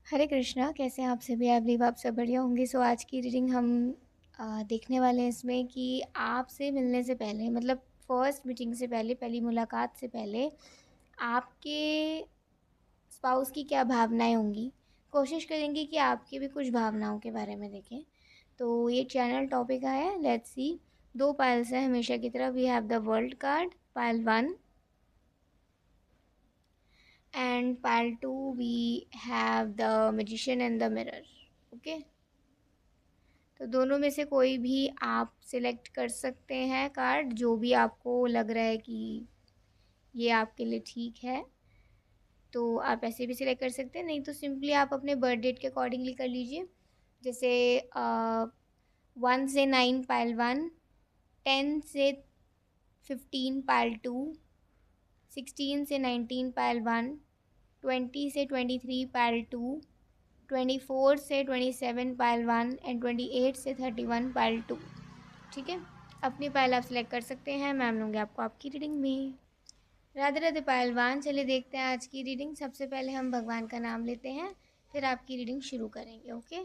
हरे कृष्णा, कैसे हैं आप सभी? आई बिलीव आप सब बढ़िया होंगे। सो आज की रीडिंग हम देखने वाले हैं इसमें कि आपसे मिलने से पहले, मतलब फर्स्ट मीटिंग से पहले, पहली मुलाकात से पहले आपके स्पाउस की क्या भावनाएं होंगी। कोशिश करेंगे कि आपकी भी कुछ भावनाओं के बारे में देखें। तो ये चैनल टॉपिक है, लेट्स सी। दो पाइल्स हैं हमेशा की तरह। We have the world card, pile 1, and pile 2 we have the magician and the mirror. Okay, तो दोनों में से कोई भी आप सिलेक्ट कर सकते हैं कार्ड, जो भी आपको लग रहा है कि ये आपके लिए ठीक है। तो आप ऐसे भी सिलेक्ट कर सकते हैं, नहीं तो सिंपली आप अपने बर्थ डेट के अकॉर्डिंगली कर लीजिए। जैसे 1 से 9 पाइल 1, 10 से 15 पाइल 2, 16 से 19 पाइल 1, 20 से 23 पाइल 2, 24 से 27 पाइल 1 एंड 28 से 31 पाइल 2। ठीक है, अपनी पाइल आप सिलेक्ट कर सकते हैं। मैम लूँगी आपको आपकी रीडिंग में। राधे राधे पहलवान। चलिए देखते हैं आज की रीडिंग। सबसे पहले हम भगवान का नाम लेते हैं, फिर आपकी रीडिंग शुरू करेंगे। ओके,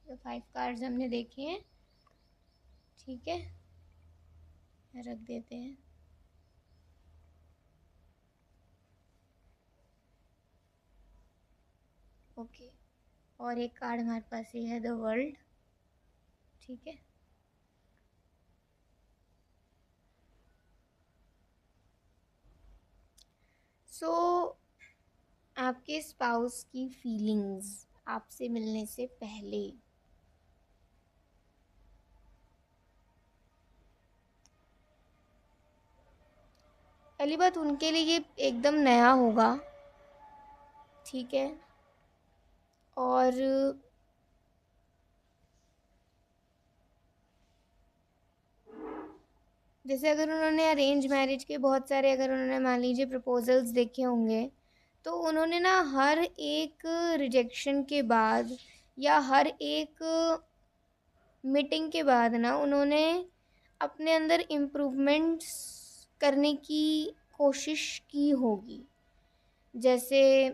तो 5 कार्ड्स हमने देखे हैं। ठीक है, रख देते हैं। ओके, और एक कार्ड हमारे पास ये है, द वर्ल्ड। ठीक है, सो आपके स्पाउस की फीलिंग्स आपसे मिलने से पहले। पहली बात, उनके लिए ये एकदम नया होगा। ठीक है, और जैसे अगर उन्होंने अरेंज मैरिज के बहुत सारे, अगर उन्होंने मान लीजिए प्रपोजल्स देखे होंगे, तो उन्होंने ना हर एक रिजेक्शन के बाद या हर एक मीटिंग के बाद ना उन्होंने अपने अंदर इम्प्रूवमेंट्स करने की कोशिश की होगी। जैसे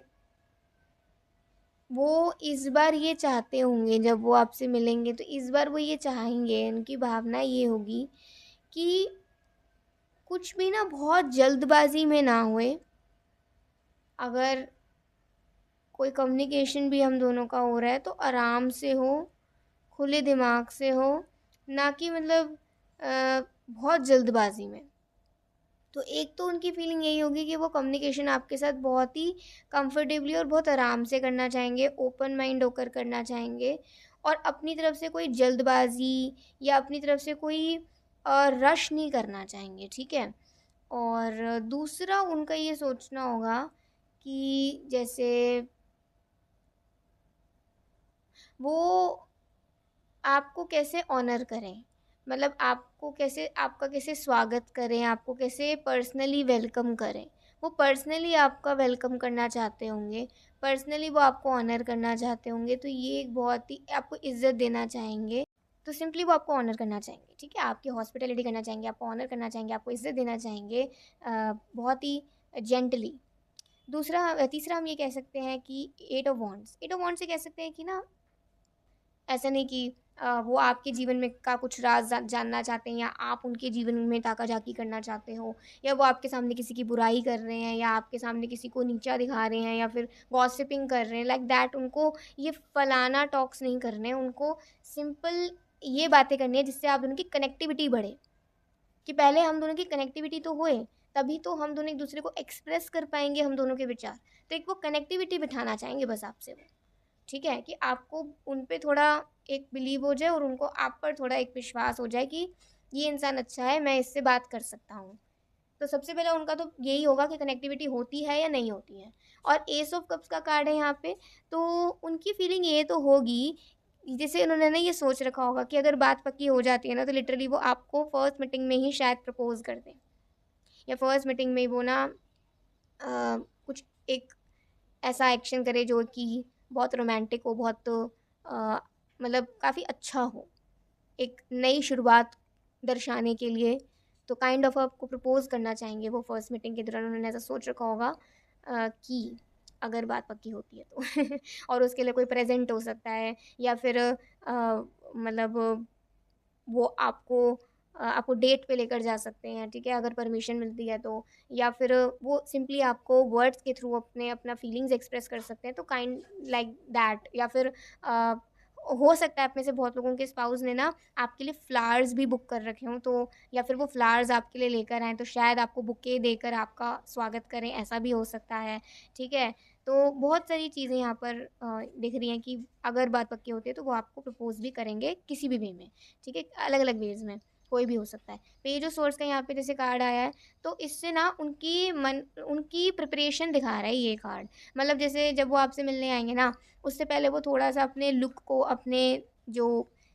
वो इस बार ये चाहते होंगे, जब वो आपसे मिलेंगे तो इस बार वो ये चाहेंगे, उनकी भावना ये होगी कि कुछ भी ना बहुत जल्दबाजी में ना हुए। अगर कोई कम्युनिकेशन भी हम दोनों का हो रहा है तो आराम से हो, खुले दिमाग से हो, ना कि मतलब बहुत जल्दबाजी में। तो एक तो उनकी फीलिंग यही होगी कि वो कम्युनिकेशन आपके साथ बहुत ही कंफर्टेबली और बहुत आराम से करना चाहेंगे, ओपन माइंड होकर करना चाहेंगे, और अपनी तरफ से कोई जल्दबाजी या अपनी तरफ से कोई रश नहीं करना चाहेंगे। ठीक है, और दूसरा उनका ये सोचना होगा कि जैसे वो आपको कैसे ऑनर करें, मतलब आपको कैसे, आपका कैसे स्वागत करें, आपको कैसे पर्सनली वेलकम करें। वो पर्सनली आपका वेलकम करना चाहते होंगे, पर्सनली वो आपको ऑनर करना चाहते होंगे। तो ये एक बहुत ही आपको इज्जत देना चाहेंगे। तो सिंपली वो आपको ऑनर करना चाहेंगे। ठीक है, आपकी हॉस्पिटैलिटी करना चाहेंगे, आपको ऑनर करना चाहेंगे, आपको इज्जत देना चाहेंगे, बहुत ही जेंटली। तीसरा हम ये कह सकते हैं कि 8 ऑफ वॉन्ड्स, 8 ऑफ वॉन्ड्स से कह सकते हैं कि ना, ऐसा नहीं कि वो आपके जीवन में का कुछ राज़ जानना चाहते हैं, या आप उनके जीवन में ताका-झाकी करना चाहते हो, या वो आपके सामने किसी की बुराई कर रहे हैं, या आपके सामने किसी को नीचा दिखा रहे हैं, या फिर गॉसिपिंग कर रहे हैं, लाइक दैट। उनको ये फलाना टॉक्स नहीं करने हैं, उनको सिंपल ये बातें करनी है जिससे आप दोनों की कनेक्टिविटी बढ़े। कि पहले हम दोनों की कनेक्टिविटी तो होए, तभी तो हम दोनों एक-दूसरे को एक्सप्रेस कर पाएँगे हम दोनों के विचार। तो एक वो कनेक्टिविटी बिठाना चाहेंगे बस आपसे वो, ठीक है? कि आपको उन पे थोड़ा एक बिलीव हो जाए, और उनको आप पर थोड़ा एक विश्वास हो जाए कि ये इंसान अच्छा है, मैं इससे बात कर सकता हूँ। तो सबसे पहले उनका तो यही होगा कि कनेक्टिविटी होती है या नहीं होती है। और एस ऑफ कप्स का कार्ड है यहाँ पे, तो उनकी फीलिंग ये तो होगी, जैसे उन्होंने ना ये सोच रखा होगा कि अगर बात पक्की हो जाती है ना, तो लिटरली वो आपको फर्स्ट मीटिंग में ही शायद प्रपोज़ कर दें, या फर्स्ट मीटिंग में वो ना कुछ एक ऐसा एक्शन करे जो कि बहुत रोमांटिक हो, बहुत मतलब काफ़ी अच्छा हो। एक नई शुरुआत दर्शाने के लिए, तो काइंड ऑफ आपको प्रपोज़ करना चाहेंगे वो फर्स्ट मीटिंग के दौरान। उन्होंने ऐसा सोच रखा होगा कि अगर बात पक्की होती है तो और उसके लिए कोई प्रेज़ेंट हो सकता है, या फिर मतलब वो आपको डेट पे लेकर जा सकते हैं, ठीक है? अगर परमिशन मिलती है तो, या फिर वो सिंपली आपको वर्ड्स के थ्रू अपना फीलिंग्स एक्सप्रेस कर सकते हैं, तो काइंड लाइक दैट। या फिर अ, हो सकता है आप में से बहुत लोगों के स्पाउस ने ना आपके लिए फ्लावर्स भी बुक कर रखे हों, तो या फिर वो फ्लावर्स आपके लिए लेकर आएँ, तो शायद आपको बुके देकर आपका स्वागत करें, ऐसा भी हो सकता है, ठीक है? तो बहुत सारी चीज़ें यहाँ पर दिख रही हैं कि अगर बात पक्की होती है तो वो आपको प्रपोज़ भी करेंगे किसी भी वे में। ठीक है? अलग-अलग वेज़ में, कोई भी हो सकता है। पेज ऑफ सोर्स का यहाँ पे जैसे कार्ड आया है, तो इससे ना उनकी प्रिपरेशन दिखा रहा है ये कार्ड। मतलब जैसे जब वो आपसे मिलने आएँगे ना, उससे पहले वो थोड़ा-सा अपने लुक को, अपने जो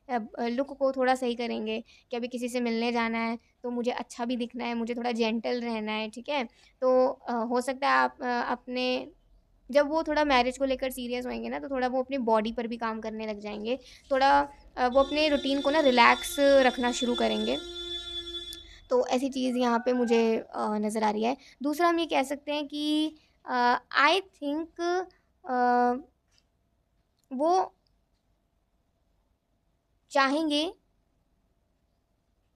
लुक को थोड़ा सही करेंगे कि अभी किसी से मिलने जाना है, तो मुझे अच्छा भी दिखना है, मुझे थोड़ा जेंटल रहना है, ठीक है? तो हो सकता है आप अपने जब वो थोड़ा मैरिज को लेकर सीरियस होएँगे ना, तो थोड़ा वो अपनी बॉडी पर भी काम करने लग जाएँगे। थोड़ा वो अपने रूटीन को ना रिलैक्स रखना शुरू करेंगे। तो ऐसी चीज़ यहाँ पे मुझे नज़र आ रही है। दूसरा हम ये कह सकते हैं कि आई थिंक वो चाहेंगे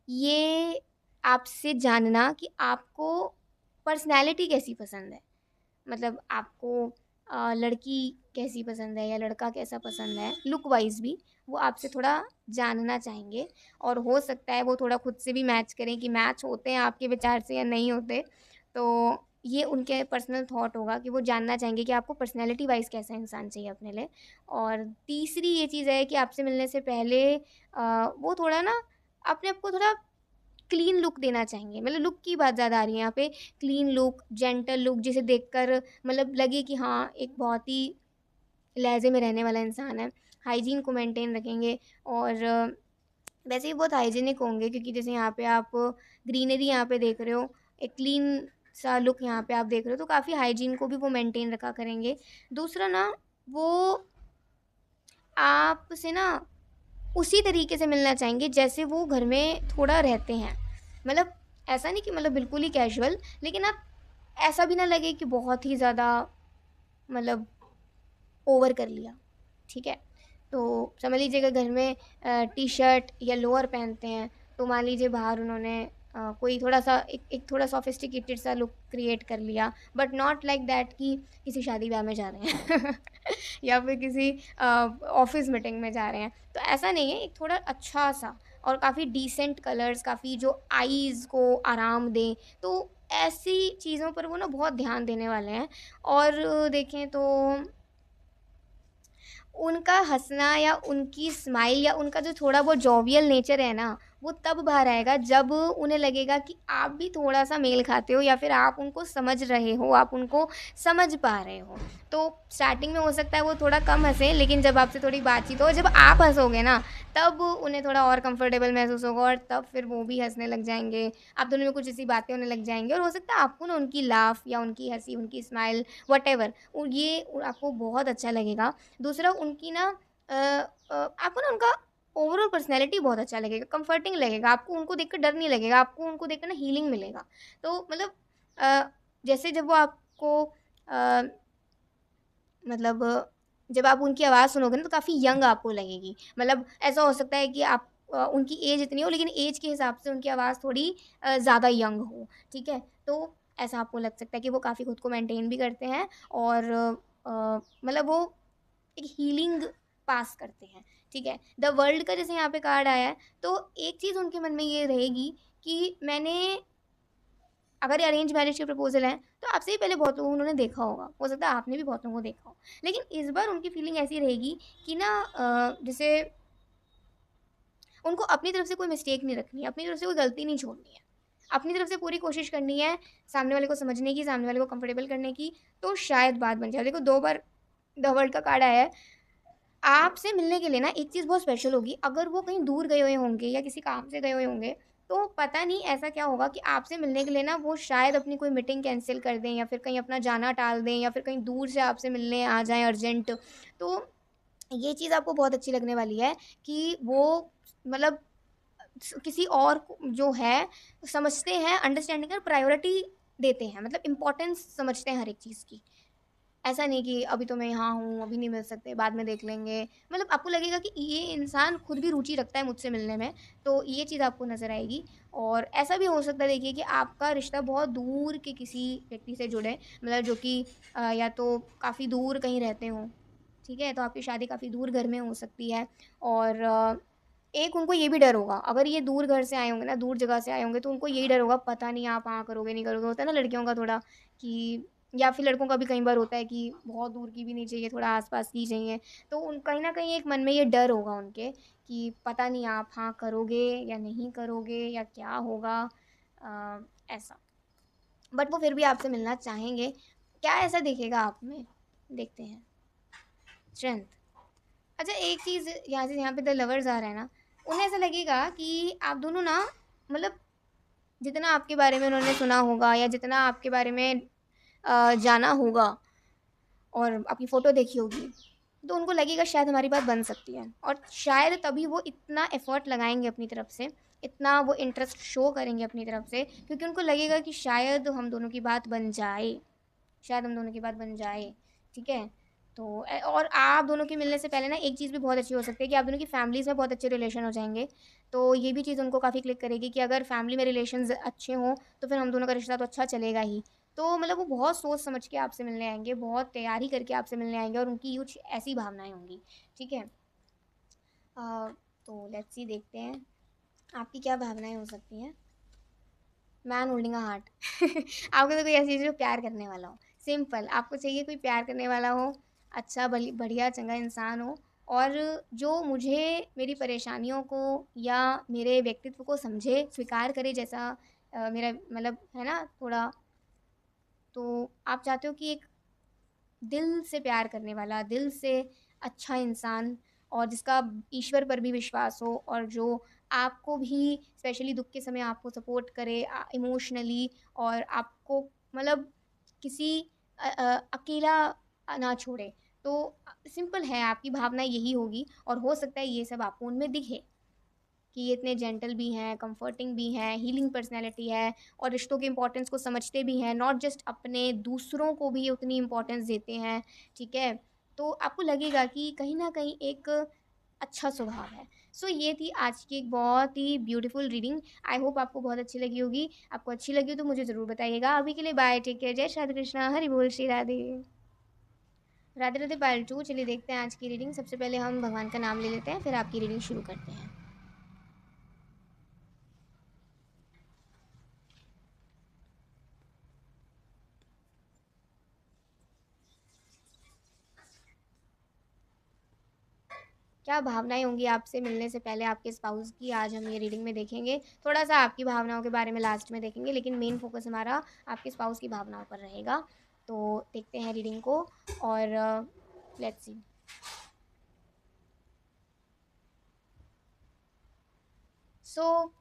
ये आपसे जानना कि आपको पर्सनैलिटी कैसी पसंद है। मतलब आपको लड़की कैसी पसंद है या लड़का कैसा पसंद है, लुक वाइज़ भी वो आपसे थोड़ा जानना चाहेंगे। और हो सकता है वो थोड़ा खुद से भी मैच करें कि मैच होते हैं आपके विचार से या नहीं होते। तो ये उनके पर्सनल थॉट होगा कि वो जानना चाहेंगे कि आपको पर्सनैलिटी वाइज़ कैसा इंसान चाहिए अपने लिए। और तीसरी ये चीज़ है कि आपसे मिलने से पहले वो थोड़ा ना अपने आप को थोड़ा क्लीन लुक देना चाहेंगे। मतलब लुक की बात ज़्यादा आ रही है यहाँ पे। क्लीन लुक, जेंटल लुक, जिसे देखकर मतलब लगे कि हाँ, एक बहुत ही लहज़े में रहने वाला इंसान है। हाइजीन को मेंटेन रखेंगे, और वैसे ही बहुत हाइजीनिक होंगे, क्योंकि जैसे यहाँ पे आप ग्रीनरी यहाँ पे देख रहे हो, एक क्लीन सा लुक यहाँ पे आप देख रहे हो, तो काफ़ी हाइजीन को भी वो मेंटेन रखा करेंगे। दूसरा ना, वो आपसे ना उसी तरीके से मिलना चाहेंगे जैसे वो घर में थोड़ा रहते हैं। मतलब ऐसा नहीं कि मतलब बिल्कुल ही कैजुअल, लेकिन आप ऐसा भी ना लगे कि बहुत ही ज़्यादा मतलब ओवर कर लिया, ठीक है? तो समझ लीजिए अगर घर में टी-शर्ट या लोअर पहनते हैं, तो मान लीजिए बाहर उन्होंने कोई थोड़ा-सा एक एक थोड़ा सोफिस्टिकेटेड सा लुक क्रिएट कर लिया, बट नॉट लाइक दैट कि किसी शादी-ब्याह में जा रहे हैं या फिर किसी ऑफ़िस मीटिंग में जा रहे हैं। तो ऐसा नहीं है, एक थोड़ा अच्छा-सा और काफ़ी डिसेंट कलर्स, काफ़ी जो आईज़ को आराम दें, तो ऐसी चीज़ों पर वो ना बहुत ध्यान देने वाले हैं। और देखें तो उनका हँसना या उनकी स्माइल या उनका जो थोड़ा बहुत जॉवियल नेचर है ना, वो तब बाहर आएगा जब उन्हें लगेगा कि आप भी थोड़ा-सा मेल खाते हो, या फिर आप उनको समझ रहे हो, आप उनको समझ पा रहे हो। तो स्टार्टिंग में हो सकता है वो थोड़ा कम हँसें, लेकिन जब आपसे थोड़ी बातचीत हो, जब आप हँसोगे ना, तब उन्हें थोड़ा और कंफर्टेबल महसूस होगा, और तब फिर वो भी हँसने लग जाएँगे। आप दोनों में कुछ ऐसी बातें होने लग जाएँगी, और हो सकता है आपको ना उनकी लाफ़ या उनकी हँसी, उनकी स्माइल, व्हाटएवर, ये आपको बहुत अच्छा लगेगा। दूसरा उनकी ना आपको ना उनका ओवरऑल पर्सनैलिटी बहुत अच्छा लगेगा, कंफर्टिंग लगेगा, आपको उनको देखकर डर नहीं लगेगा, आपको उनको देखकर ना हीलिंग मिलेगा। तो मतलब जैसे जब वो आपको अ, मतलब जब आप उनकी आवाज़ सुनोगे ना तो काफ़ी यंग आपको लगेगी। मतलब ऐसा हो सकता है कि आप उनकी एज इतनी हो लेकिन एज के हिसाब से उनकी आवाज़ थोड़ी ज़्यादा यंग हो, ठीक है? तो ऐसा आपको लग सकता है कि वो काफ़ी खुद को मेंटेन भी करते हैं और मतलब वो एक हीलिंग पास करते हैं, ठीक है? द वर्ल्ड का जैसे यहाँ पे कार्ड आया है, तो एक चीज़ उनके मन में ये रहेगी कि मैंने अगर ये अरेंज मैरिज के प्रपोज़ल हैं, तो आपसे ही पहले बहुत लोगों उन्होंने देखा होगा। हो सकता है आपने भी बहुत लोगों को देखा हो। लेकिन इस बार उनकी फीलिंग ऐसी रहेगी कि ना जैसे उनको अपनी तरफ से कोई मिस्टेक नहीं रखनी है, अपनी तरफ से कोई गलती नहीं छोड़नी है। अपनी तरफ से पूरी कोशिश करनी है सामने वाले को समझने की, सामने वाले को कंफर्टेबल करने की, तो शायद बात बन जाए। देखो 2 बार द वर्ल्ड का कार्ड आया है। आपसे मिलने के लिए ना एक चीज़ बहुत स्पेशल होगी, अगर वो कहीं दूर गए हुए होंगे या किसी काम से गए हुए होंगे, तो पता नहीं ऐसा क्या होगा कि आपसे मिलने के लिए ना वो शायद अपनी कोई मीटिंग कैंसल कर दें या फिर कहीं अपना जाना टाल दें या फिर कहीं दूर से आपसे मिलने आ जाएँ अर्जेंट। तो ये चीज़ आपको बहुत अच्छी लगने वाली है कि वो मतलब किसी और को जो है समझते हैं, अंडरस्टैंडिंग और प्रायोरिटी देते हैं, मतलब इम्पोर्टेंस समझते हैं हर एक चीज़ की। ऐसा नहीं कि अभी तो मैं यहाँ हूँ, अभी नहीं मिल सकते, बाद में देख लेंगे। मतलब आपको लगेगा कि ये इंसान खुद भी रुचि रखता है मुझसे मिलने में, तो ये चीज़ आपको नज़र आएगी। और ऐसा भी हो सकता है देखिए कि आपका रिश्ता बहुत दूर के किसी व्यक्ति से जुड़े, मतलब जो कि या तो काफ़ी दूर कहीं रहते हों, ठीक है? तो आपकी शादी काफ़ी दूर घर में हो सकती है और एक उनको ये भी डर होगा, अगर ये दूर घर से आए होंगे ना, दूर जगह से आए होंगे, तो उनको यही डर होगा, पता नहीं आप हाँ करोगे, नहीं करोगे। होता है ना लड़कियों का थोड़ा कि या फिर लड़कों का भी कई बार होता है कि बहुत दूर की भी नहीं चाहिए, थोड़ा आस-पास की चाहिए। तो उन कहीं न कहीं एक मन में ये डर होगा उनके कि पता नहीं आप हाँ करोगे या नहीं करोगे या क्या होगा ऐसा। बट वो फिर भी आपसे मिलना चाहेंगे। क्या ऐसा दिखेगा आप में? देखते हैं। स्ट्रेंथ। अच्छा एक चीज़ यहाँ पे द लवर्स आ रहा है ना, उन्हें ऐसा लगेगा कि आप दोनों ना मतलब जितना आपके बारे में उन्होंने सुना होगा या जितना आपके बारे में जाना होगा और आपकी फ़ोटो देखी होगी, तो उनको लगेगा शायद हमारी बात बन सकती है और शायद तभी वो इतना एफ़र्ट लगाएँगे अपनी तरफ से, इतना वो इंटरेस्ट शो करेंगे अपनी तरफ से क्योंकि उनको लगेगा कि शायद हम दोनों की बात बन जाए। शायद हम दोनों की बात बन जाए, ठीक है? तो और आप दोनों के मिलने से पहले ना एक चीज़ भी बहुत अच्छी हो सकती है कि आप दोनों की फैमिलीज़ में बहुत अच्छे रिलेशन हो जाएँगे। तो ये भी चीज़ उनको काफ़ी क्लिक करेगी कि अगर फैमिली में रिलेशंस अच्छे हों, तो फिर हम दोनों का रिश्ता तो अच्छा चलेगा ही। तो मतलब वो बहुत सोच समझ के आपसे मिलने आएँगे, बहुत तैयारी करके आपसे मिलने आएँगे और उनकी कुछ ऐसी भावनाएँ होंगी, ठीक है? अ, तो लेट्स सी देखते हैं, आपकी क्या भावनाएँ हो सकती हैं? मैन होल्डिंग अ हार्ट आपको तो कोई ऐसी चीज़ जो प्यार करने वाला हो। सिंपल आपको चाहिए कोई प्यार करने वाला हो, अच्छा बढ़िया चंगा इंसान हो और जो मुझे मेरी परेशानियों को या मेरे व्यक्तित्व को समझे, स्वीकार करे जैसा मेरा मतलब है ना थोड़ा तो आप चाहते हो कि एक दिल से प्यार करने वाला, दिल से अच्छा इंसान और जिसका ईश्वर पर भी विश्वास हो और जो आपको भी स्पेशली दुःख के समय आपको सपोर्ट करे इमोशनली और आपको मतलब किसी अकेला ना छोड़े। तो सिंपल है आपकी भावना यही होगी और हो सकता है ये सब आपको उनमें दिखे। कि ये इतने जेंटल भी हैं, कंफर्टिंग भी हैं, हीलिंग पर्सनैलिटी है और रिश्तों के इम्पोर्टेंस को समझते भी हैं, नॉट जस्ट अपने, दूसरों को भी उतनी इम्पोर्टेंस देते हैं, ठीक है? तो आपको लगेगा कि कहीं न कहीं एक अच्छा स्वभाव है। सो ये थी आज की एक बहुत ही ब्यूटीफुल रीडिंग। आई होप आपको बहुत अच्छी लगी होगी। आपको अच्छी लगी हो तो मुझे ज़रूर बताइएगा। अभी के लिए बाय, टेक केयर, जय श्री राधे कृष्णा, हरि बोल, श्री राधे। राधे राधे पार्ट 2 चलिए देखते हैं आज की रीडिंग। सबसे पहले हम भगवान का नाम ले लेते हैं, फिर आपकी रीडिंग शुरू करते हैं। क्या भावनाएँ होंगी आपसे मिलने से पहले आपके स्पाउस की, आज हम ये रीडिंग में देखेंगे। थोड़ा-सा आपकी भावनाओं के बारे में लास्ट में देखेंगे, लेकिन मेन फ़ोकस हमारा आपके स्पाउस की भावनाओं पर रहेगा। तो देखते हैं रीडिंग को और लेट्स सी। सो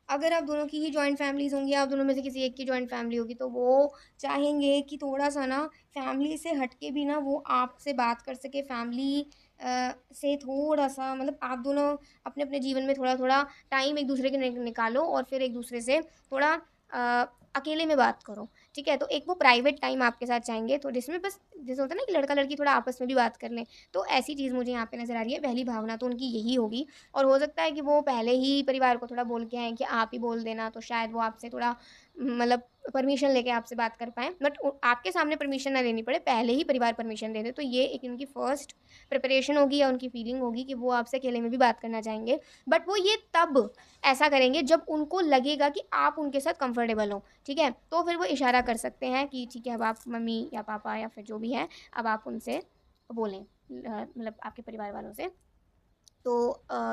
अगर आप दोनों की ही जॉइंट फैमिलीज़ होंगी, आप दोनों में से किसी एक की जॉइंट फैमिली होगी, तो वो चाहेंगे कि थोड़ा-सा ना फैमिली से हट के भी ना वो आपसे बात कर सके, फैमिली से थोड़ा-सा मतलब आप दोनों अपने-अपने जीवन में थोड़ा-थोड़ा टाइम एक-दूसरे के निकालो और फिर एक-दूसरे से थोड़ा अकेले में बात करो, ठीक है? तो एक वो प्राइवेट टाइम आपके साथ चाहेंगे, तो जिसमें बस जैसे होता है ना कि लड़का-लड़की थोड़ा आपस में भी बात कर लें, तो ऐसी चीज़ मुझे यहाँ पे नज़र आ रही है। पहली भावना तो उनकी यही होगी और हो सकता है कि वो पहले ही परिवार को थोड़ा बोल के आएँ कि आप ही बोल देना, तो शायद वो आपसे थोड़ा मतलब परमिशन लेके आपसे बात कर पाएँ। बट आपके सामने परमिशन ना लेनी पड़े, पहले ही परिवार परमिशन दे दे, तो ये एक उनकी फर्स्ट प्रिपरेशन होगी या उनकी फीलिंग होगी कि वो आपसे अकेले में भी बात करना चाहेंगे। बट वो ये तब ऐसा करेंगे जब उनको लगेगा कि आप उनके साथ कंफर्टेबल हो, ठीक है? तो फिर वो इशारा कर सकते हैं कि ठीक है, अब आप मम्मी या पापा या फिर जो भी है, अब आप उनसे बोलें, मतलब आपके परिवार वालों से। तो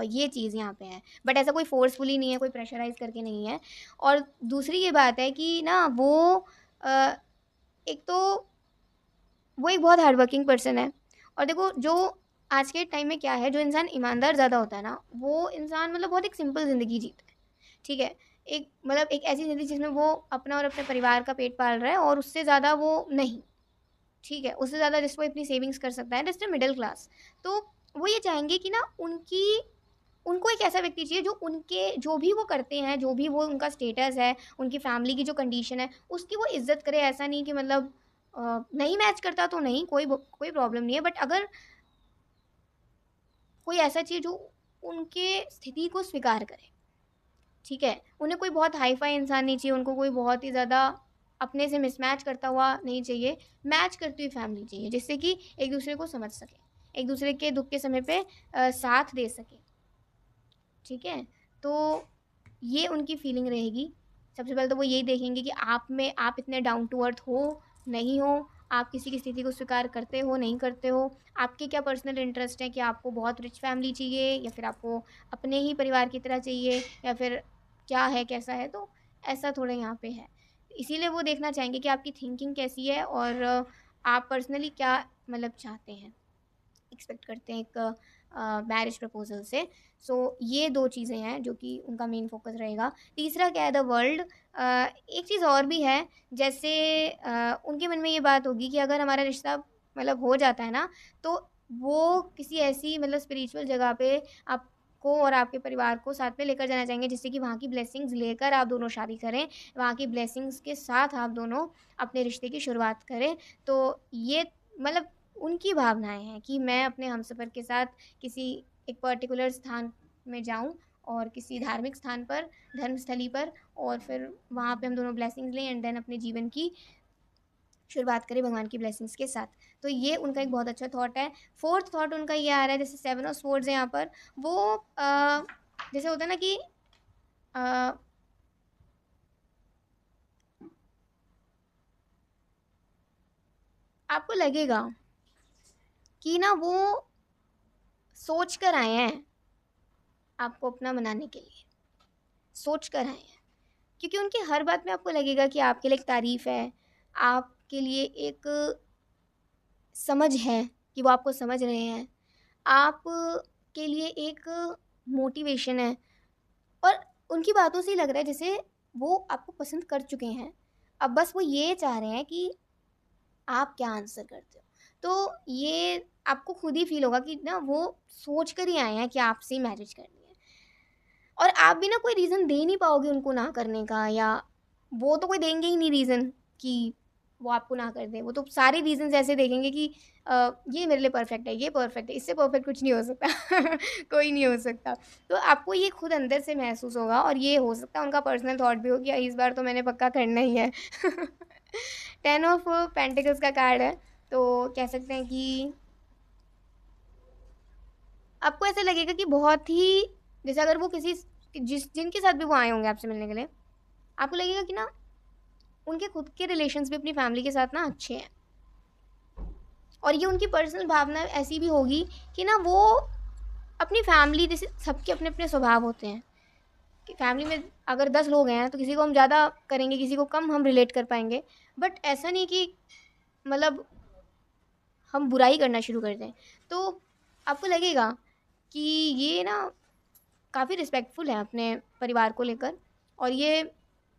ये चीज़ यहाँ पे है। बट ऐसा कोई फ़ोर्सफुली नहीं है, कोई प्रेशराइज़ करके नहीं है। और दूसरी ये बात है कि ना वो अ, एक तो वो एक बहुत हार्ड वर्किंग पर्सन है। और देखो जो आज के टाइम में क्या है, जो इंसान ईमानदार ज़्यादा होता है ना, वो इंसान मतलब बहुत एक सिंपल ज़िंदगी जीता है, ठीक है? एक मतलब एक ऐसी ज़िंदगी जिसमें वो अपना और अपने परिवार का पेट पाल रहा है और उससे ज़्यादा वो नहीं, ठीक है? उससे ज़्यादा जिसको अपनी सेविंग्स कर सकता है, जस्ट अ मिडल क्लास। तो वो ये चाहेंगे कि ना उनको एक ऐसा व्यक्ति चाहिए जो उनके जो भी वो करते हैं, जो भी वो उनका स्टेटस है, उनकी फैमिली की जो कंडीशन है, उसकी वो इज़्ज़त करे। ऐसा नहीं कि मतलब नहीं मैच करता तो नहीं, कोई प्रॉब्लम नहीं है, बट अगर कोई ऐसा चाहिए जो उनके स्थिति को स्वीकार करे, ठीक है? उन्हें कोई बहुत हाई-फ़ाई इंसान नहीं चाहिए, उनको कोई बहुत ही ज़्यादा अपने से मिसमैच करता हुआ नहीं चाहिए, मैच करती हुई फैमिली चाहिए, जिससे कि एक-दूसरे को समझ सकें, एक-दूसरे के दुःख के समय पे साथ दे सकें। ठीक है? तो ये उनकी फीलिंग रहेगी। सबसे पहले तो वो यही देखेंगे कि आप इतने डाउन टू अर्थ हो, नहीं हो, आप किसी की स्थिति को स्वीकार करते हो, नहीं करते हो, आपके क्या पर्सनल इंटरेस्ट हैं कि आपको बहुत रिच फैमिली चाहिए या फिर आपको अपने ही परिवार की तरह चाहिए या फिर क्या है, कैसा है? तो ऐसा थोड़ा यहाँ पे है। इसीलिए वो देखना चाहेंगे कि आपकी थिंकिंग कैसी है और आप पर्सनली क्या मतलब चाहते हैं। एक्सपेक्ट करते हैं एक मैरिज प्रपोज़ल से। सो ये 2 चीज़ें हैं जो कि उनका मेन फ़ोकस रहेगा। तीसरा क्या है द वर्ल्ड एक चीज़ और भी है जैसे उनके मन में ये बात होगी कि अगर हमारा रिश्ता मतलब हो जाता है ना, तो वो किसी ऐसी मतलब स्पिरिचुअल जगह पे आपको और आपके परिवार को साथ में लेकर जाना चाहेंगे जिससे कि वहाँ की ब्लेसिंग्स लेकर आप दोनों शादी करें। वहाँ की ब्लेसिंग्स के साथ आप दोनों अपने रिश्ते की शुरुआत करें। तो ये मतलब उनकी भावनाएँ हैं कि मैं अपने हमसफ़र के साथ किसी एक पर्टिकुलर स्थान में जाऊँ और किसी धार्मिक स्थान पर, धर्मस्थली पर और फिर वहाँ पे हम दोनों ब्लेसिंग्स लें एंड देन अपने जीवन की शुरुआत करें भगवान की ब्लेसिंग्स के साथ। तो ये उनका एक बहुत अच्छा थॉट है। 4th थॉट उनका ये आ रहा है जैसे 7 ऑफ स्वॉर्ड्स है यहाँ पर, वो जैसे होता है ना कि अ, आपको लगेगा कि ना वो सोच कर आए हैं आपको अपना मनाने के लिए, सोच कर आए हैं। क्योंकि उनकी हर बात में आपको लगेगा कि आपके लिए एक तारीफ़ है, आपके लिए एक समझ है कि वो आपको समझ रहे हैं, आप के लिए एक मोटिवेशन है और उनकी बातों से ही लग रहा है जैसे वो आपको पसंद कर चुके हैं। अब बस वो ये चाह रहे हैं कि आप क्या आंसर करते हो। तो ये आपको खुद ही फ़ील होगा कि ना वो सोच कर ही आए हैं कि आपसे ही मैरिज करनी है। और आप भी ना कोई रीज़न दे नहीं पाओगे उनको ना करने का या वो तो कोई देंगे ही नहीं रीज़न कि वो आपको ना कर दें। वो तो सारे रीज़न्स ऐसे देखेंगे कि ये मेरे लिए परफ़ेक्ट है, ये परफ़ेक्ट है, इससे परफ़ेक्ट कुछ नहीं हो सकता। कोई नहीं हो सकता। तो आपको ये खुद अंदर से महसूस होगा और ये हो सकता है उनका पर्सनल थॉट भी हो कि इस बार तो मैंने पक्का करना ही है। 10 ऑफ पेंटिकल्स का कार्ड है, तो कह सकते हैं कि आपको ऐसा लगेगा कि बहुत ही जैसे अगर वो किसी जिनके साथ भी वो आए होंगे आपसे मिलने के लिए, आपको लगेगा कि ना उनके खुद के रिलेशंस भी अपनी फैमिली के साथ ना अच्छे हैं। और ये उनकी पर्सनल भावना ऐसी भी होगी कि ना वो अपनी फैमिली जैसे सबके अपने-अपने स्वभाव होते हैं, कि फैमिली में अगर 10 लोग हैं तो किसी को हम ज़्यादा करेंगे, किसी को कम हम रिलेट कर पाएँगे। बट ऐसा नहीं कि मतलब हम बुराई करना शुरू कर दें। तो आपको लगेगा कि ये ना काफ़ी रिस्पेक्टफुल है अपने परिवार को लेकर और ये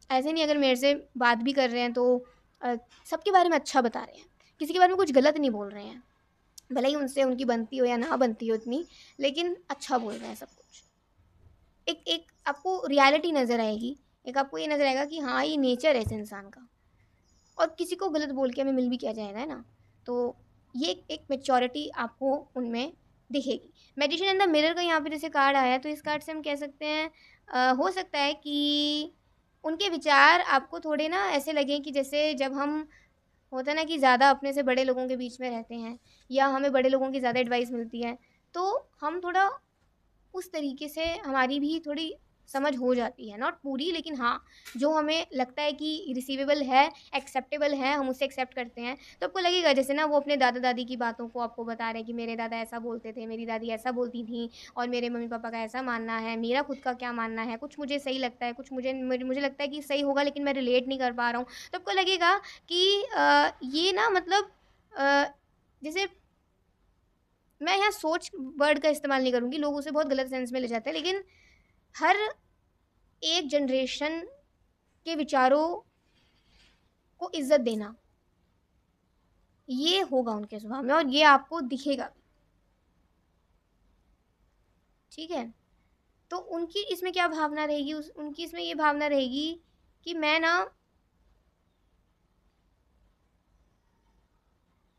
ऐसे नहीं अगर मेरे से बात भी कर रहे हैं तो अ, सबके बारे में अच्छा बता रहे हैं। किसी के बारे में कुछ गलत नहीं बोल रहे हैं। भले ही उनसे उनकी बनती हो या ना बनती हो इतनी, लेकिन अच्छा बोल रहे हैं सब कुछ। एक एक आपको रियलिटी नज़र आएगी एक आपको ये नज़र आएगा कि हाँ, ये नेचर है इस इंसान का, और किसी को गलत बोल के हमें मिल भी क्या जाएगा, है ना? तो ये एक मैच्योरिटी आपको उनमें दिखेगी। मैजिशियन इन द मिरर का यहाँ पे जैसे कार्ड आया है, तो इस कार्ड से हम कह सकते हैं हो सकता है कि उनके विचार आपको थोड़े ना ऐसे लगें कि जैसे जब हम, होता है ना कि ज़्यादा अपने से बड़े लोगों के बीच में रहते हैं या हमें बड़े लोगों की ज़्यादा एडवाइस मिलती है, तो हम थोड़ा उस तरीके से हमारी भी थोड़ी समझ हो जाती है, नॉट पूरी, लेकिन हाँ, जो हमें लगता है कि रिसीवेबल है, एक्सेप्टेबल है, हम उसे एक्सेप्ट करते हैं। तो आपको लगेगा जैसे ना वो अपने दादा-दादी की बातों को आपको बता रहे हैं कि मेरे दादा ऐसा बोलते थे, मेरी दादी ऐसा बोलती थीं और मेरे मम्मी-पापा का ऐसा मानना है, मेरा खुद का क्या मानना है, कुछ मुझे सही लगता है, कुछ मुझे लगता है कि सही होगा लेकिन मैं रिलेट नहीं कर पा रहा हूँ। तो आपको लगेगा कि ये ना मतलब अ, जैसे मैं यहाँ सोच वर्ड का इस्तेमाल नहीं करूँगी, लोग उसे बहुत गलत सेंस में ले जाते हैं, लेकिन हर एक जनरेशन के विचारों को इज़्ज़त देना, ये होगा उनके स्वभाव में और ये आपको दिखेगा भी, ठीक है? तो उनकी इसमें क्या भावना रहेगी, उनकी इसमें ये भावना रहेगी कि मैं ना,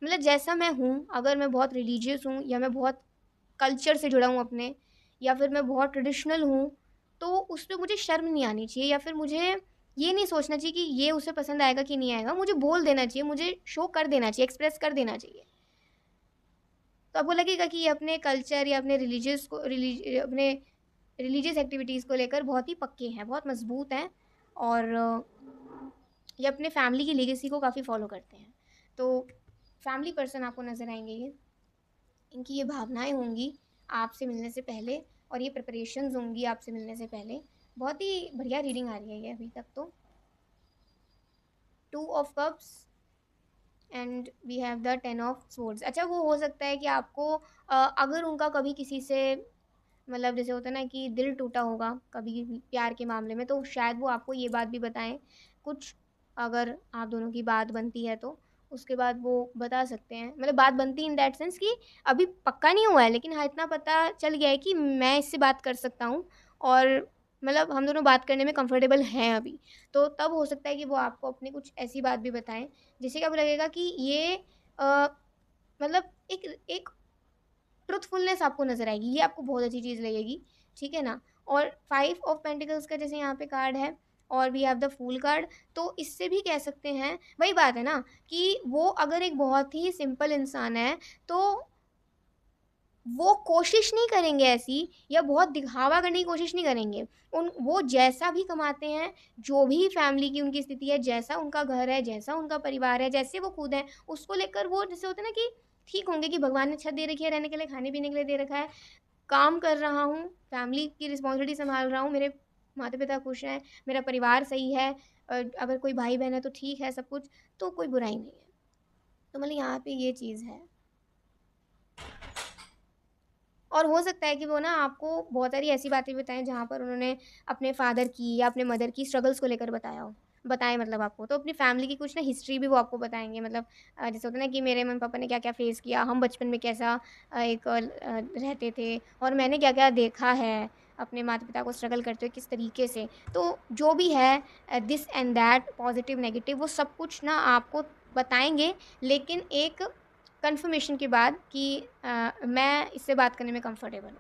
मतलब जैसा मैं हूँ, अगर मैं बहुत रिलीजियस हूँ या मैं बहुत कल्चर से जुड़ा हूँ अपने, या फिर मैं बहुत ट्रेडिशनल हूँ, तो उस पे मुझे शर्म नहीं आनी चाहिए या फिर मुझे ये नहीं सोचना चाहिए कि ये उसे पसंद आएगा कि नहीं आएगा। मुझे बोल देना चाहिए, मुझे शो कर देना चाहिए, एक्सप्रेस कर देना चाहिए। तो आपको लगेगा कि ये अपने कल्चर या अपने अपने रिलीजियस एक्टिविटीज़ को लेकर बहुत ही पक्के हैं, बहुत मज़बूत हैं, और ये अपने फैमिली की लेगेसी को काफ़ी फ़ॉलो करते हैं। तो फैमिली पर्सन आपको नज़र आएँगे ये। इनकी ये भावनाएँ होंगी आपसे मिलने से पहले, और ये प्रिपरेशंस होंगी आपसे मिलने से पहले। बहुत ही बढ़िया रीडिंग आ रही है ये अभी तक तो। 2 of cups and we have the 10 of swords. अच्छा, वो हो सकता है कि आपको अगर उनका कभी किसी से, मतलब जैसे होता है ना कि दिल टूटा होगा कभी भी प्यार के मामले में, तो शायद वो आपको ये बात भी बताएँ। कुछ अगर आप दोनों की बात बनती है तो उसके बाद वो बता सकते हैं। मतलब बात बनती इन दैट सेंस कि अभी पक्का नहीं हुआ है, लेकिन हाँ, इतना पता चल गया है कि मैं इससे बात कर सकता हूँ और मतलब हम दोनों बात करने में कंफर्टेबल हैं अभी। तो तब हो सकता है कि वो आपको अपनी कुछ ऐसी बात भी बताएँ, जिससे कि आपको लगेगा कि ये अ, मतलब एक एक ट्रुथफुलनेस आपको नज़र आएगी, ये आपको बहुत अच्छी चीज़ लगेगी, ठीक है ना? और 5 ऑफ पेंटिकल्स का जैसे यहाँ पे कार्ड है और we have the fool card, तो इससे भी कह सकते हैं, वही बात है ना कि वो अगर एक बहुत ही सिंपल इंसान है, तो वो कोशिश नहीं करेंगे ऐसी, या बहुत दिखावा करने की कोशिश नहीं करेंगे। वो जैसा भी कमाते हैं, जो भी फैमिली की उनकी स्थिति है, जैसा उनका घर है, जैसा उनका परिवार है, जैसे वो खुद हैं, उसको लेकर वो जैसे होता है ना कि ठीक होंगे कि भगवान ने छत दे रखी है रहने के लिए, खाने-पीने के लिए दे रखा है, काम कर रहा हूँ, फैमिली की रिस्पॉन्सिबिलिटी सँभाल रहा हूँ, मेरे माता-पिता खुश हैं, मेरा परिवार सही है, अगर कोई भाई-बहन है तो ठीक है सब कुछ, तो कोई बुराई नहीं है। तो मतलब यहाँ पे ये चीज़ है। और हो सकता है कि वो ना आपको बहुत सारी ऐसी बातें बताएँ जहाँ पर उन्होंने अपने फ़ादर की या अपने मदर की स्ट्रगल्स को लेकर बताया हो। बताएँ मतलब आपको, तो अपनी फ़ैमिली की कुछ ना हिस्ट्री भी वो आपको बताएँगे, मतलब जैसे होता है ना कि मेरे मम्मी-पापा ने क्या-क्या फ़ेस किया, हम बचपन में कैसा रहते थे और मैंने क्या-क्या देखा है अपने माता-पिता को स्ट्रगल करते हुए किस तरीके से। तो जो भी है this and that, positive, negative, वो सब कुछ ना आपको बताएँगे, लेकिन एक कन्फर्मेशन के बाद कि मैं इससे बात करने में कंफर्टेबल हूँ।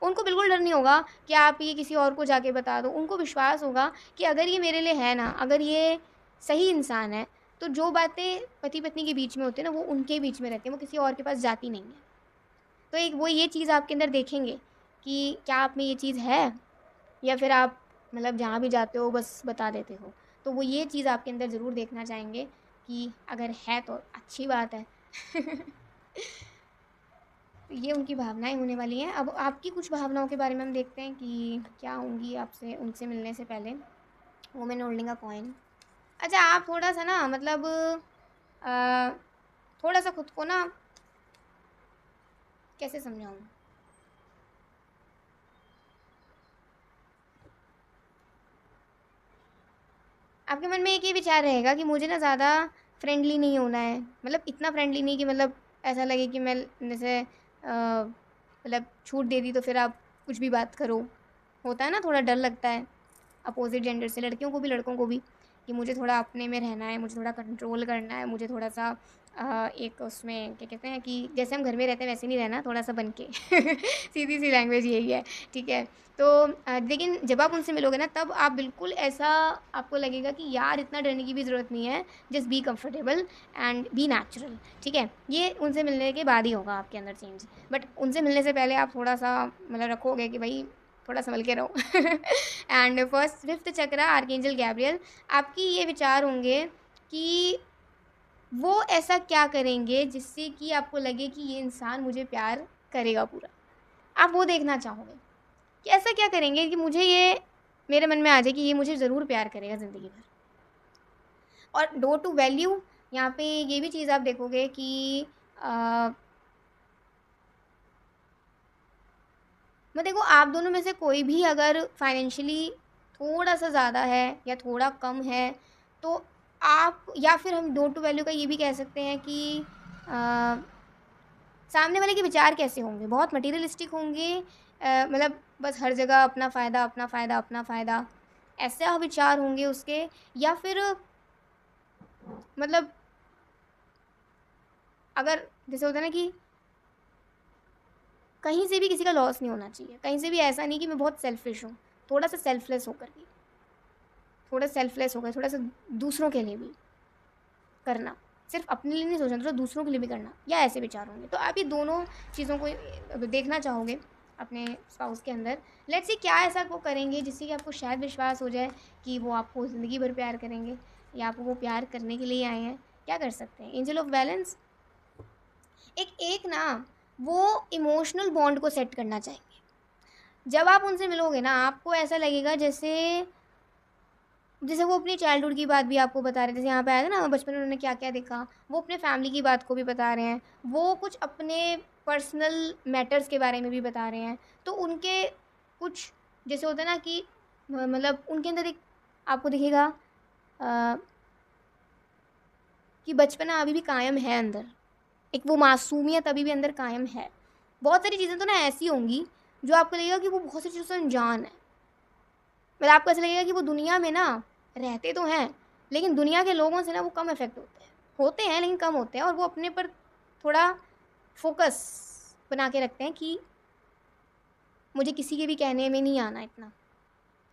उनको बिल्कुल डर नहीं होगा कि आप ये किसी और को जाके बता दो। उनको विश्वास होगा कि अगर ये मेरे लिए है ना, अगर ये सही इंसान है, तो जो बातें पति-पत्नी के बीच में होती है ना, वो उनके बीच में रहती हैं, वो किसी और के पास जाती नहीं है। तो एक वो ये चीज़ आपके अंदर देखेंगे कि क्या आप में ये चीज़ है, या फिर आप मतलब जहाँ भी जाते हो बस बता देते हो। तो वो ये चीज़ आपके अंदर ज़रूर देखना चाहेंगे कि अगर है तो अच्छी बात है। तो ये उनकी भावनाएँ होने वाली हैं। अब आपकी कुछ भावनाओं के बारे में हम देखते हैं कि क्या होंगी आपसे उनसे मिलने से पहले। Women holding a coin. अच्छा, आप थोड़ा-सा ना मतलब थोड़ा-सा खुद को ना, कैसे समझाऊँ? आपके मन में एक ये विचार रहेगा कि मुझे ना ज़्यादा फ्रेंडली नहीं होना है। मतलब इतना फ्रेंडली नहीं कि मतलब ऐसा लगे कि मैं जैसे मतलब छूट दे दी तो फिर आप कुछ भी बात करो। होता है ना, थोड़ा डर लगता है। अपोजिट जेंडर से, लड़कियों को भी लड़कों को भी, कि मुझे थोड़ा अपने में रहना है, मुझे थोड़ा कंट्रोल करना है, मुझे थोड़ा सा एक उसमें क्या कहते हैं कि जैसे हम घर में रहते हैं वैसे नहीं रहना, थोड़ा सा बन के सीधी सी लैंग्वेज यही है, ठीक है। तो लेकिन जब आप उनसे मिलोगे ना, तब आप बिल्कुल ऐसा आपको लगेगा कि यार इतना डरने की भी ज़रूरत नहीं है, just be comfortable and be natural, ठीक है। ये उनसे मिलने के बाद ही होगा आपके अंदर चेंज, बट उनसे मिलने से पहले आप थोड़ा सा मतलब रखोगे कि भाई थोड़ा संभल के रहो। एंड फर्स्ट फिफ्थ चक्र आर्कएंजल गैब्रियल, आपकी ये विचार होंगे कि वो ऐसा क्या करेंगे जिससे कि आपको लगे कि ये इंसान मुझे प्यार करेगा पूरा। आप वो देखना चाहोगे कि ऐसा क्या करेंगे कि मुझे ये मेरे मन में आ जाए कि ये मुझे ज़रूर प्यार करेगा ज़िंदगी भर। और डोर टू वैल्यू, यहाँ पे ये भी चीज़ आप देखोगे कि मैं देखो आप दोनों में से कोई भी अगर फाइनेंशियली थोड़ा सा ज़्यादा है या थोड़ा कम है, तो आप, या फिर हम डोर टू वैल्यू का ये भी कह सकते हैं कि अ, सामने वाले के विचार कैसे होंगे, बहुत मटीरियलिस्टिक होंगे, मतलब बस हर जगह अपना फ़ायदा अपना फ़ायदा अपना फ़ायदा, ऐसा विचार होंगे उसके, या फिर मतलब अगर जैसे होता है ना कि कहीं से भी किसी का लॉस नहीं होना चाहिए, कहीं से भी ऐसा नहीं कि मैं बहुत सेल्फिश हूँ, थोड़ा सा सेल्फलेस होकर भी, थोड़ा सेल्फलेस होकर, थोड़ा सा दूसरों के लिए भी करना, सिर्फ अपने लिए नहीं सोचना, थोड़ा दूसरों के लिए भी करना, या ऐसे विचार होंगे। तो आप ये दोनों चीज़ों को देखना चाहोगे अपने स्पाउस के अंदर। लेट्स सी क्या ऐसा वो करेंगे जिससे कि आपको शायद विश्वास हो जाए कि वो आपको ज़िंदगी भर प्यार करेंगे, या आपको वो प्यार करने के लिए आए हैं। क्या कर सकते हैं? एंजल ऑफ बैलेंस एक ना वो इमोशनल बॉन्ड को सेट करना चाहेंगे। जब आप उनसे मिलोगे ना, आपको ऐसा लगेगा जैसे जैसे वो अपनी चाइल्डहुड की बात भी आपको बता रहे हैं, जैसे यहाँ पे आया था ना बचपन में उन्होंने क्या क्या देखा, वो अपने फैमिली की बात को भी बता रहे हैं, वो कुछ अपने पर्सनल मैटर्स के बारे में भी बता रहे हैं। तो उनके कुछ जैसे होता है ना कि मतलब उनके अंदर एक आपको दिखेगा अ, कि बचपना अभी भी कायम है अंदर, एक वो मासूमियत अभी भी अंदर कायम है। बहुत सारी चीज़ें तो ना ऐसी होंगी जो आपको लगेगा कि वो बहुत सारी चीज़ों से अनजान है, मतलब आपको ऐसा लगेगा कि वो दुनिया में ना रहते तो हैं, लेकिन दुनिया के लोगों से ना वो कम इफ़ेक्ट होते हैं लेकिन कम होते हैं, और वो अपने पर थोड़ा फोकस बना के रखते हैं कि मुझे किसी के भी कहने में नहीं आना, इतना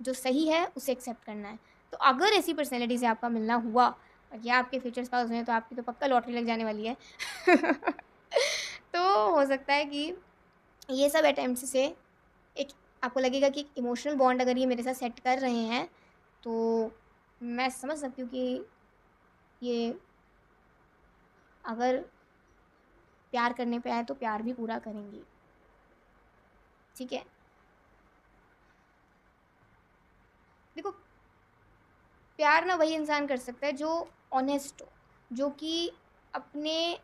जो सही है उसे एक्सेप्ट करना है। तो अगर ऐसी पर्सनैलिटी से आपका मिलना हुआ और या आपके फ्यूचर स्पाउस हैं, तो आपकी तो पक्का लॉटरी लग जाने वाली है। तो हो सकता है कि ये सब अटेम्प्ट्स से एक आपको लगेगा कि इमोशनल बॉन्ड अगर ये मेरे साथ सेट कर रहे हैं, तो मैं समझ सकती हूँ कि ये अगर प्यार करने पे आए तो प्यार भी पूरा करेंगी, ठीक है। देखो प्यार ना वही इंसान कर सकता है जो ऑनेस्ट हो, जो कि अपने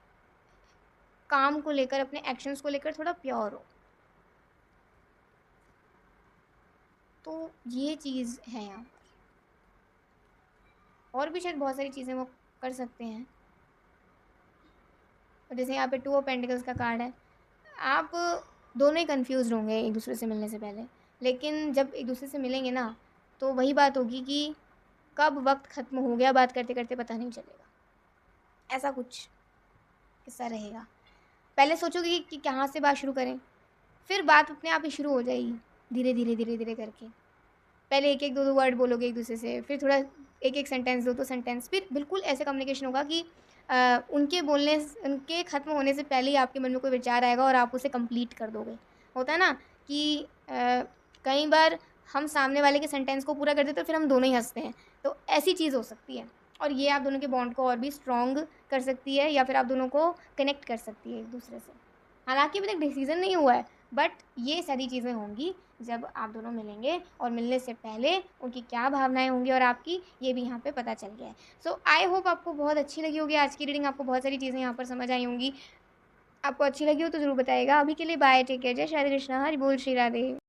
काम को लेकर, अपने एक्शंस को लेकर थोड़ा प्योर हो। तो ये चीज़ है यहाँ पर, और भी शायद बहुत सारी चीज़ें वो कर सकते हैं। और जैसे यहाँ पे टू ऑफ पेंटिकल्स का कार्ड है, आप दोनों ही कंफ्यूज होंगे एक दूसरे से मिलने से पहले, लेकिन जब एक दूसरे से मिलेंगे ना, तो वही बात होगी कि कब वक्त ख़त्म हो गया बात करते करते पता नहीं चलेगा, ऐसा कुछ किस्सा रहेगा। पहले सोचोगे कि कहाँ से बात शुरू करें, फिर बात अपने आप ही शुरू हो जाएगी, धीरे धीरे धीरे धीरे करके। पहले एक एक दो दो वर्ड बोलोगे एक दूसरे से, फिर थोड़ा एक एक सेंटेंस दो सेंटेंस, फिर बिल्कुल ऐसे कम्युनिकेशन होगा कि उनके ख़त्म होने से पहले ही आपके मन में कोई विचार आएगा और आप उसे कंप्लीट कर दोगे। होता है ना कि कई बार हम सामने वाले के सेंटेंस को पूरा कर देते हैं, फिर हम दोनों ही हंसते हैं। तो ऐसी चीज़ हो सकती है, और ये आप दोनों के बॉन्ड को और भी स्ट्रॉन्ग कर सकती है, या फिर आप दोनों को कनेक्ट कर सकती है एक दूसरे से। हालांकि अभी तक डिसीज़न नहीं हुआ है, बट ये सारी चीज़ें होंगी जब आप दोनों मिलेंगे, और मिलने से पहले उनकी क्या भावनाएं होंगी और आपकी, ये भी यहाँ पे पता चल गया है। सो आई होप आपको बहुत अच्छी लगी होगी आज की रीडिंग, आपको बहुत सारी चीज़ें यहाँ पर समझ आई होंगी। आपको अच्छी लगी हो तो ज़रूर बताइएगा। अभी के लिए बाय, टेक केयर, जय श्री कृष्णा, हरि बोल, श्री राधे।